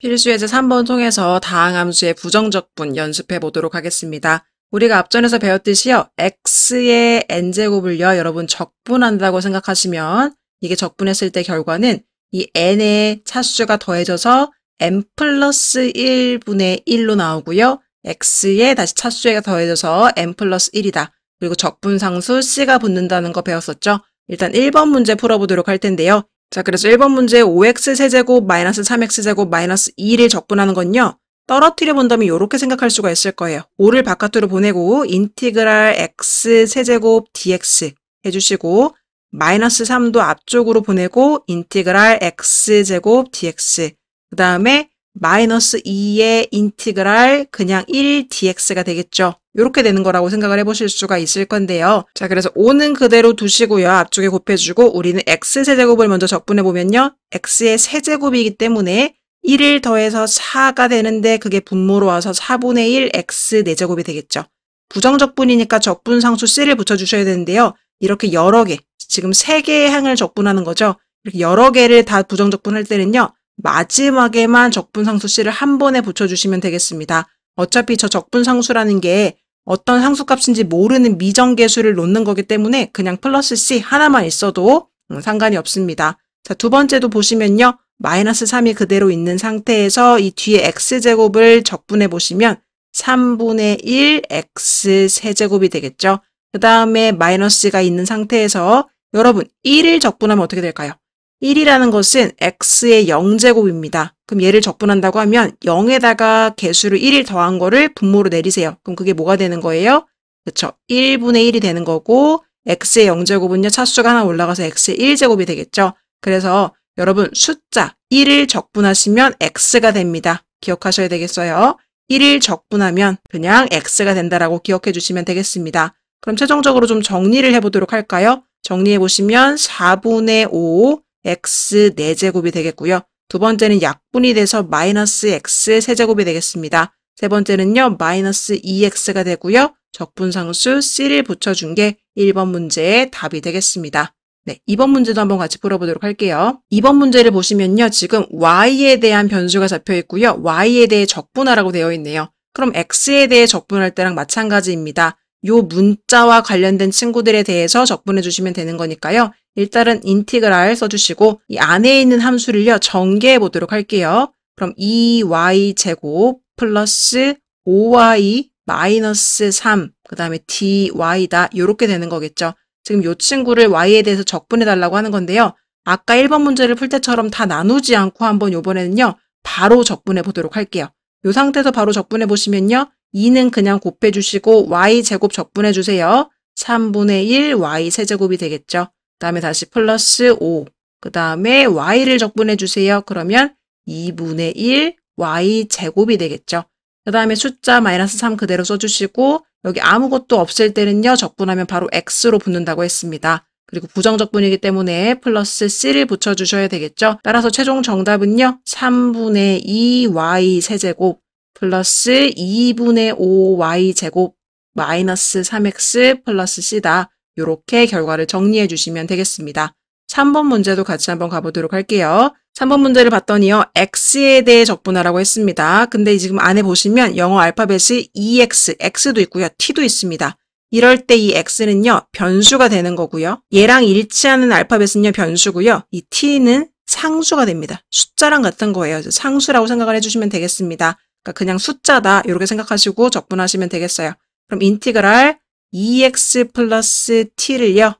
필수예제 3번 통해서 다항함수의 부정적분 연습해 보도록 하겠습니다. 우리가 앞전에서 배웠듯이요. x의 n제곱을요. 여러분 적분한다고 생각하시면 이게 적분했을 때 결과는 이 n의 차수가 더해져서 n 플러스 1분의 1로 나오고요. x에 다시 차수가 더해져서 n 플러스 1이다. 그리고 적분상수 c가 붙는다는 거 배웠었죠. 일단 1번 문제 풀어보도록 할 텐데요. 자, 그래서 1번 문제 5x세제곱 마이너스 3x제곱 마이너스 2를 적분하는 건요. 떨어뜨려 본다면 이렇게 생각할 수가 있을 거예요. 5를 바깥으로 보내고 인티그랄 x세제곱 dx 해주시고 마이너스 3도 앞쪽으로 보내고 인티그랄 x제곱 dx 그 다음에 마이너스 2의 인티그랄 그냥 1 dx가 되겠죠. 이렇게 되는 거라고 생각을 해보실 수가 있을 건데요. 자, 그래서 5는 그대로 두시고요. 앞쪽에 곱해주고 우리는 x세제곱을 먼저 적분해보면요. x의 세제곱이기 때문에 1을 더해서 4가 되는데 그게 분모로 와서 4분의 1 x 4제곱이 되겠죠. 부정적분이니까 적분상수 c를 붙여주셔야 되는데요. 이렇게 여러 개, 지금 3개의 항을 적분하는 거죠. 이렇게 여러 개를 다 부정적분할 때는요. 마지막에만 적분상수 c를 한 번에 붙여주시면 되겠습니다. 어차피 저 적분상수라는 게 어떤 상수값인지 모르는 미정계수를 놓는 거기 때문에 그냥 플러스 c 하나만 있어도 상관이 없습니다. 자, 두 번째도 보시면요. 마이너스 3이 그대로 있는 상태에서 이 뒤에 x제곱을 적분해 보시면 3분의 1 x 세제곱이 되겠죠. 그 다음에 마이너스가 있는 상태에서 여러분 1을 적분하면 어떻게 될까요? 1이라는 것은 x의 0제곱입니다. 그럼 얘를 적분한다고 하면 0에다가 개수를 1을 더한 거를 분모로 내리세요. 그럼 그게 뭐가 되는 거예요? 그렇죠. 1분의 1이 되는 거고 x의 0제곱은요. 차수가 하나 올라가서 x의 1제곱이 되겠죠. 그래서 여러분 숫자 1을 적분하시면 x가 됩니다. 기억하셔야 되겠어요. 1을 적분하면 그냥 x가 된다라고 기억해 주시면 되겠습니다. 그럼 최종적으로 좀 정리를 해보도록 할까요? 정리해 보시면 4분의 5 x 4제곱이 되겠고요. 두 번째는 약분이 돼서 마이너스 x 세제곱이 되겠습니다. 세 번째는요. 마이너스 2x가 되고요. 적분상수 c를 붙여준 게 1번 문제의 답이 되겠습니다. 네, 2번 문제도 한번 같이 풀어보도록 할게요. 2번 문제를 보시면요. 지금 y에 대한 변수가 잡혀 있고요. y에 대해 적분하라고 되어 있네요. 그럼 x에 대해 적분할 때랑 마찬가지입니다. 요 문자와 관련된 친구들에 대해서 적분해 주시면 되는 거니까요. 일단은 인티그랄 써주시고 이 안에 있는 함수를요. 전개해 보도록 할게요. 그럼 2y 제곱 플러스 5y 마이너스 3 그 다음에 dy다 이렇게 되는 거겠죠. 지금 이 친구를 y에 대해서 적분해 달라고 하는 건데요. 아까 1번 문제를 풀 때처럼 다 나누지 않고 한번 요번에는요. 바로 적분해 보도록 할게요. 이 상태에서 바로 적분해 보시면요. 2는 그냥 곱해 주시고 y제곱 적분해 주세요. 3분의 1 y 세제곱이 되겠죠. 그 다음에 다시 플러스 5. 그 다음에 y를 적분해 주세요. 그러면 2분의 1 y제곱이 되겠죠. 그 다음에 숫자 마이너스 3 그대로 써주시고 여기 아무것도 없을 때는요. 적분하면 바로 x로 붙는다고 했습니다. 그리고 부정적분이기 때문에 플러스 c를 붙여주셔야 되겠죠. 따라서 최종 정답은요. 3분의 2y 세제곱 플러스 2분의 5y 제곱 마이너스 3x 플러스 c다. 이렇게 결과를 정리해 주시면 되겠습니다. 3번 문제도 같이 한번 가보도록 할게요. 3번 문제를 봤더니요. x에 대해 적분하라고 했습니다. 근데 지금 안에 보시면 영어 알파벳이 EX, X도 있고요. T도 있습니다. 이럴 때 이 X는요. 변수가 되는 거고요. 얘랑 일치하는 알파벳은요. 변수고요. 이 T는 상수가 됩니다. 숫자랑 같은 거예요. 상수라고 생각을 해주시면 되겠습니다. 그러니까 그냥 숫자다 이렇게 생각하시고 적분하시면 되겠어요. 그럼 인티그랄 2x 플러스 t를요.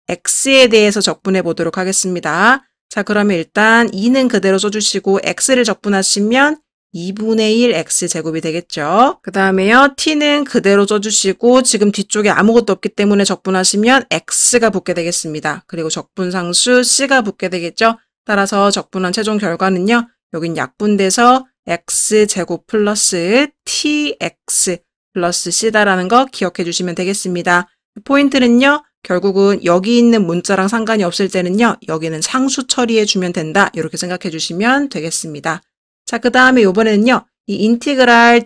x에 대해서 적분해 보도록 하겠습니다. 자, 그러면 일단 2는 그대로 써주시고 x를 적분하시면 2분의 1 x제곱이 되겠죠. 그 다음에요. t는 그대로 써주시고 지금 뒤쪽에 아무것도 없기 때문에 적분하시면 x가 붙게 되겠습니다. 그리고 적분상수 c가 붙게 되겠죠. 따라서 적분한 최종 결과는요. 여긴 약분돼서 x제곱 플러스 tx 플러스 c다라는 거 기억해 주시면 되겠습니다. 포인트는요. 결국은 여기 있는 문자랑 상관이 없을 때는요. 여기는 상수 처리해 주면 된다. 이렇게 생각해 주시면 되겠습니다. 자, 그 다음에 이번에는요. 이 인티그랄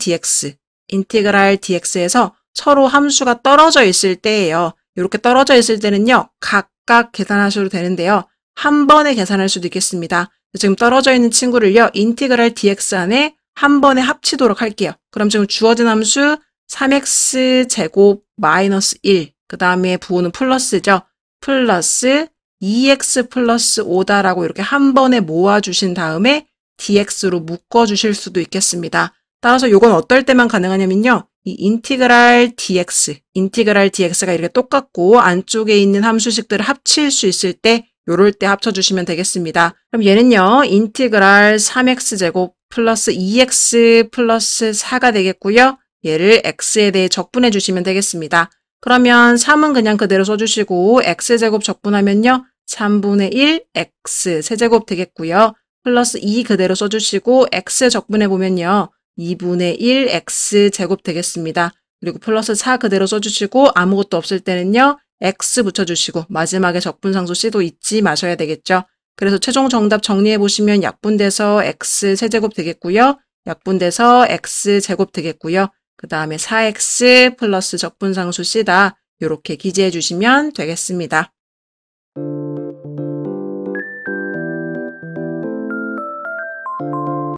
dx에서 서로 함수가 떨어져 있을 때예요. 이렇게 떨어져 있을 때는요. 각각 계산하셔도 되는데요. 한 번에 계산할 수도 있겠습니다. 지금 떨어져 있는 친구를요, 인티그랄 dx 안에 한 번에 합치도록 할게요. 그럼 지금 주어진 함수 3x 제곱 마이너스 1, 그 다음에 부호는 플러스죠. 플러스 2x 플러스 5다라고 이렇게 한 번에 모아주신 다음에 dx로 묶어주실 수도 있겠습니다. 따라서 이건 어떨 때만 가능하냐면요. 이 인티그랄 dx가 이렇게 똑같고 안쪽에 있는 함수식들을 합칠 수 있을 때 요럴 때 합쳐주시면 되겠습니다. 그럼 얘는요. 인티그랄 3x제곱 플러스 2x 플러스 4가 되겠고요. 얘를 x에 대해 적분해 주시면 되겠습니다. 그러면 3은 그냥 그대로 써주시고 x제곱 적분하면요. 3분의 1 x 세제곱 되겠고요. 플러스 2 그대로 써주시고 x 적분해 보면요. 2분의 1 x 제곱 되겠습니다. 그리고 플러스 4 그대로 써주시고 아무것도 없을 때는요. x 붙여주시고 마지막에 적분상수 c도 잊지 마셔야 되겠죠. 그래서 최종 정답 정리해 보시면 약분돼서 x 세제곱 되겠고요. 약분돼서 x 제곱 되겠고요. 그 다음에 4x 플러스 적분상수 c다. 이렇게 기재해 주시면 되겠습니다.